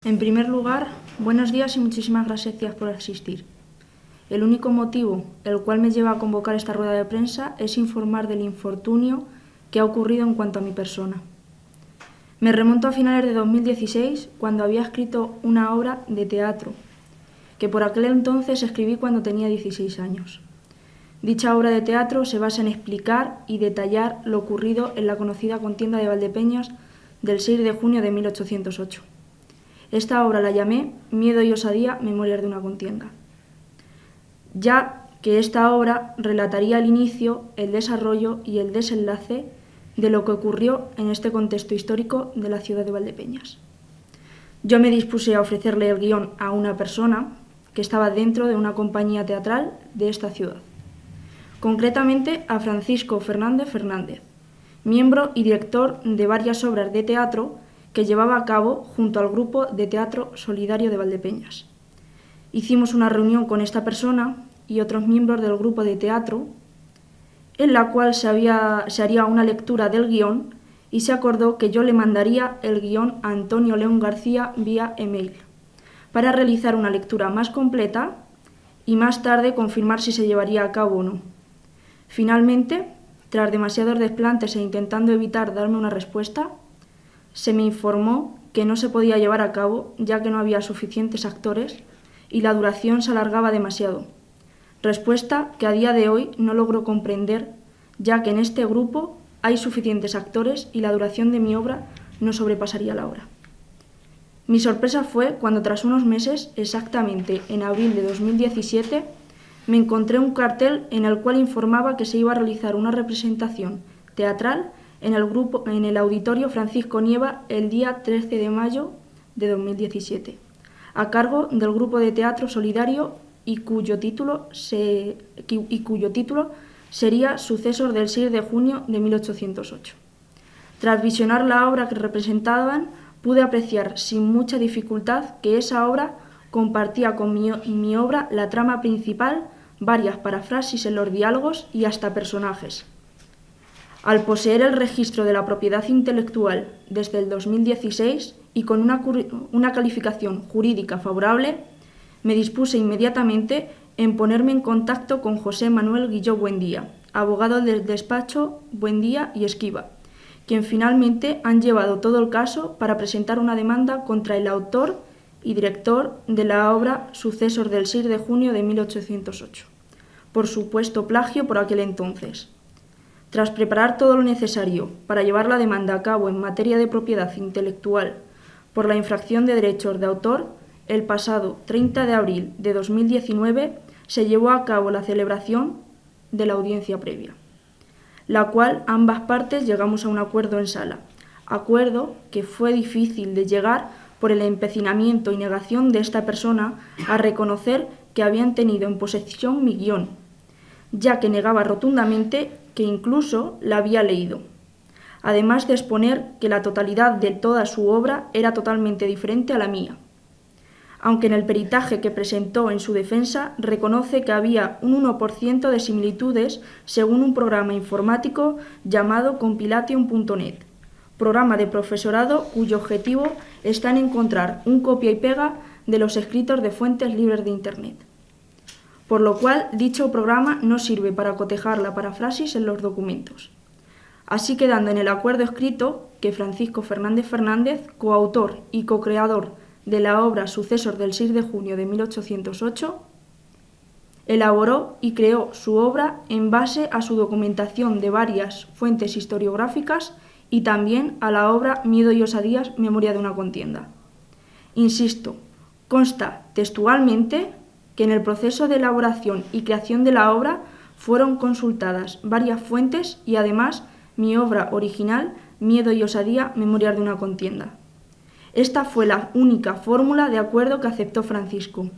En primer lugar, buenos días y muchísimas gracias por asistir. El único motivo el cual me lleva a convocar esta rueda de prensa es informar del infortunio que ha ocurrido en cuanto a mi persona. Me remonto a finales de 2016, cuando había escrito una obra de teatro, que por aquel entonces escribí cuando tenía 16 años. Dicha obra de teatro se basa en explicar y detallar lo ocurrido en la conocida contienda de Valdepeñas del 6 de junio de 1808. Esta obra la llamé Miedo y osadía, memorias de una contienda, ya que esta obra relataría el inicio, el desarrollo y el desenlace de lo que ocurrió en este contexto histórico de la ciudad de Valdepeñas. Yo me dispuse a ofrecerle el guión a una persona que estaba dentro de una compañía teatral de esta ciudad, concretamente a Francisco Fernández Fernández, miembro y director de varias obras de teatro que llevaba a cabo junto al grupo de teatro solidario de Valdepeñas. Hicimos una reunión con esta persona y otros miembros del grupo de teatro, en la cual se haría una lectura del guión y se acordó que yo le mandaría el guión a Antonio León García vía email, para realizar una lectura más completa y más tarde confirmar si se llevaría a cabo o no. Finalmente, tras demasiados desplantes e intentando evitar darme una respuesta, se me informó que no se podía llevar a cabo ya que no había suficientes actores y la duración se alargaba demasiado. Respuesta que a día de hoy no logro comprender, ya que en este grupo hay suficientes actores y la duración de mi obra no sobrepasaría la hora. Mi sorpresa fue cuando tras unos meses, exactamente en abril de 2017, me encontré un cartel en el cual informaba que se iba a realizar una representación teatral en el Auditorio Francisco Nieva el día 13 de mayo de 2017, a cargo del grupo de teatro solidario y cuyo título sería Sucesos del 6 de junio de 1808. Tras visionar la obra que representaban, pude apreciar sin mucha dificultad que esa obra compartía con mi obra la trama principal, varias parafrasis en los diálogos y hasta personajes. Al poseer el registro de la propiedad intelectual desde el 2016 y con una calificación jurídica favorable, me dispuse inmediatamente en ponerme en contacto con José Manuel Guilló Buendía, abogado del despacho Buendía y Esquiva, quien finalmente han llevado todo el caso para presentar una demanda contra el autor y director de la obra Sucesos del 6 de junio de 1808, por supuesto plagio por aquel entonces. Tras preparar todo lo necesario para llevar la demanda a cabo en materia de propiedad intelectual por la infracción de derechos de autor, el pasado 30 de abril de 2019 se llevó a cabo la celebración de la audiencia previa, la cual ambas partes llegamos a un acuerdo en sala, acuerdo que fue difícil de llegar por el empecinamiento y negación de esta persona a reconocer que habían tenido en posesión mi guión, ya que negaba rotundamente que incluso la había leído, además de exponer que la totalidad de toda su obra era totalmente diferente a la mía, aunque en el peritaje que presentó en su defensa reconoce que había un 1% de similitudes según un programa informático llamado Compilation.net, programa de profesorado cuyo objetivo está en encontrar un copia y pega de los escritos de fuentes libres de Internet, por lo cual dicho programa no sirve para cotejar la paráfrasis en los documentos. Así quedando en el acuerdo escrito que Francisco Fernández Fernández, coautor y co-creador de la obra Sucesos del 6 de junio de 1808, elaboró y creó su obra en base a su documentación de varias fuentes historiográficas y también a la obra Miedo y osadías, memoria de una contienda. Insisto, consta textualmente que en el proceso de elaboración y creación de la obra fueron consultadas varias fuentes y además mi obra original, Miedo y osadía, memorias de una contienda. Esta fue la única fórmula de acuerdo que aceptó Francisco.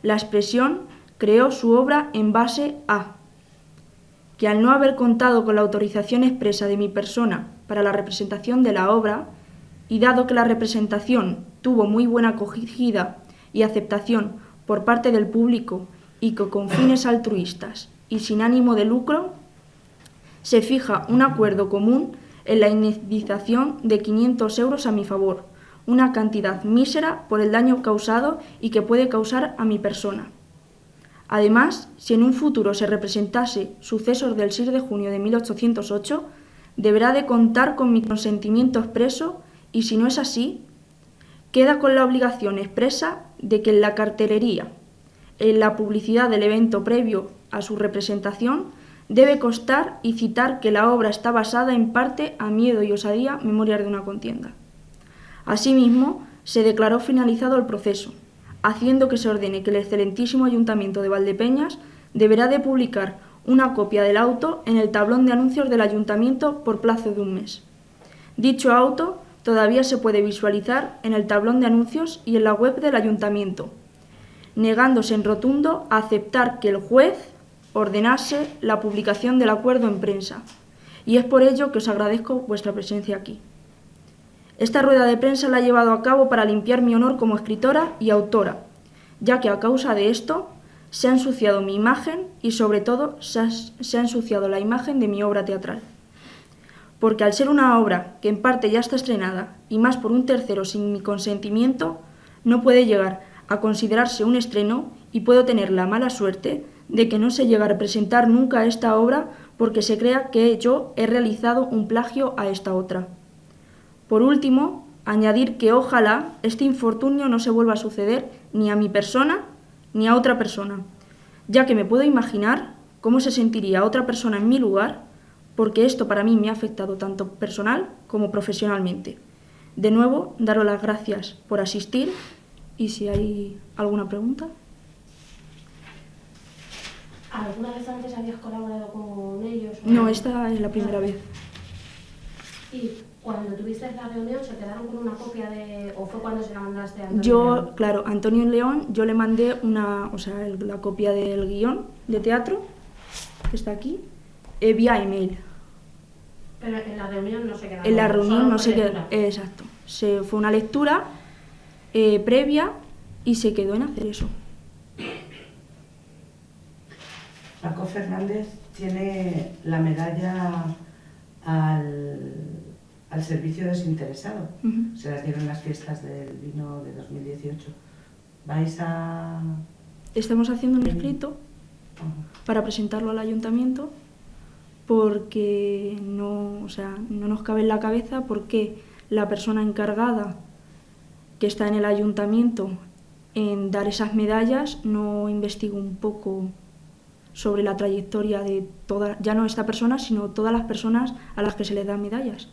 La expresión creó su obra en base a que al no haber contado con la autorización expresa de mi persona para la representación de la obra, y dado que la representación tuvo muy buena acogida y aceptación por parte del público y que con fines altruistas y sin ánimo de lucro, se fija un acuerdo común en la indemnización de 500 euros a mi favor, una cantidad mísera por el daño causado y que puede causar a mi persona. Además, si en un futuro se representase sucesos del 6 de junio de 1808, deberá de contar con mi consentimiento expreso y, si no es así, queda con la obligación expresa de que en la cartelería, en la publicidad del evento previo a su representación, debe constar y citar que la obra está basada en parte a Miedo y osadía, memorias de una contienda. Asimismo, se declaró finalizado el proceso, haciendo que se ordene que el excelentísimo Ayuntamiento de Valdepeñas deberá de publicar una copia del auto en el tablón de anuncios del Ayuntamiento por plazo de un mes. Dicho auto todavía se puede visualizar en el tablón de anuncios y en la web del Ayuntamiento, negándose en rotundo a aceptar que el juez ordenase la publicación del acuerdo en prensa. Y es por ello que os agradezco vuestra presencia aquí. Esta rueda de prensa la he llevado a cabo para limpiar mi honor como escritora y autora, ya que a causa de esto se ha ensuciado mi imagen y sobre todo se ha ensuciado la imagen de mi obra teatral. Porque al ser una obra que en parte ya está estrenada y más por un tercero sin mi consentimiento, no puede llegar a considerarse un estreno y puedo tener la mala suerte de que no se llegue a representar nunca esta obra porque se crea que yo he realizado un plagio a esta otra. Por último, añadir que ojalá este infortunio no se vuelva a suceder ni a mi persona ni a otra persona, ya que me puedo imaginar cómo se sentiría otra persona en mi lugar, porque esto para mí me ha afectado tanto personal como profesionalmente. De nuevo, daros las gracias por asistir y si hay alguna pregunta. ¿Alguna vez antes habías colaborado con ellos? No, esta es la primera vez. ¿Y cuando tuviste la reunión se quedaron con una copia de... o fue cuando se la mandaste a Antonio Yo, León? claro, a Antonio León yo le mandé la copia del guión de teatro, que está aquí, vía email. Pero en la reunión no se quedaron. En la reunión no se quedó, lectura. exacto. Fue una lectura previa y se quedó en hacer eso. Paco Fernández tiene la medalla al servicio desinteresado. Uh-huh. Se las dieron en las fiestas del vino de 2018. ¿Vais a...? Estamos haciendo un escrito para presentarlo al ayuntamiento porque no nos cabe en la cabeza por qué la persona encargada que está en el ayuntamiento en dar esas medallas no investiga un poco sobre la trayectoria de todas, ya no esta persona, sino todas las personas a las que se les dan medallas.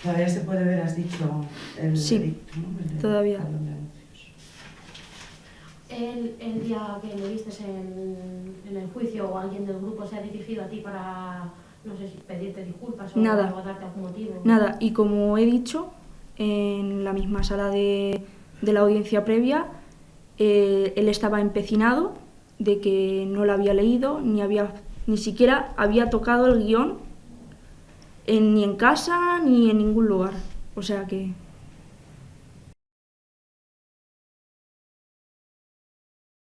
Todavía se puede ver, has dicho, el Sí, edicto, ¿no? todavía. El día que le viste en el juicio o alguien del grupo se ha dirigido a ti para, no sé si pedirte disculpas o Nada. algo, darte algún motivo. Nada, y como he dicho, en la misma sala de la audiencia previa, él estaba empecinado de que no lo había leído, ni siquiera había tocado el guión ni en casa ni en ningún lugar. O sea que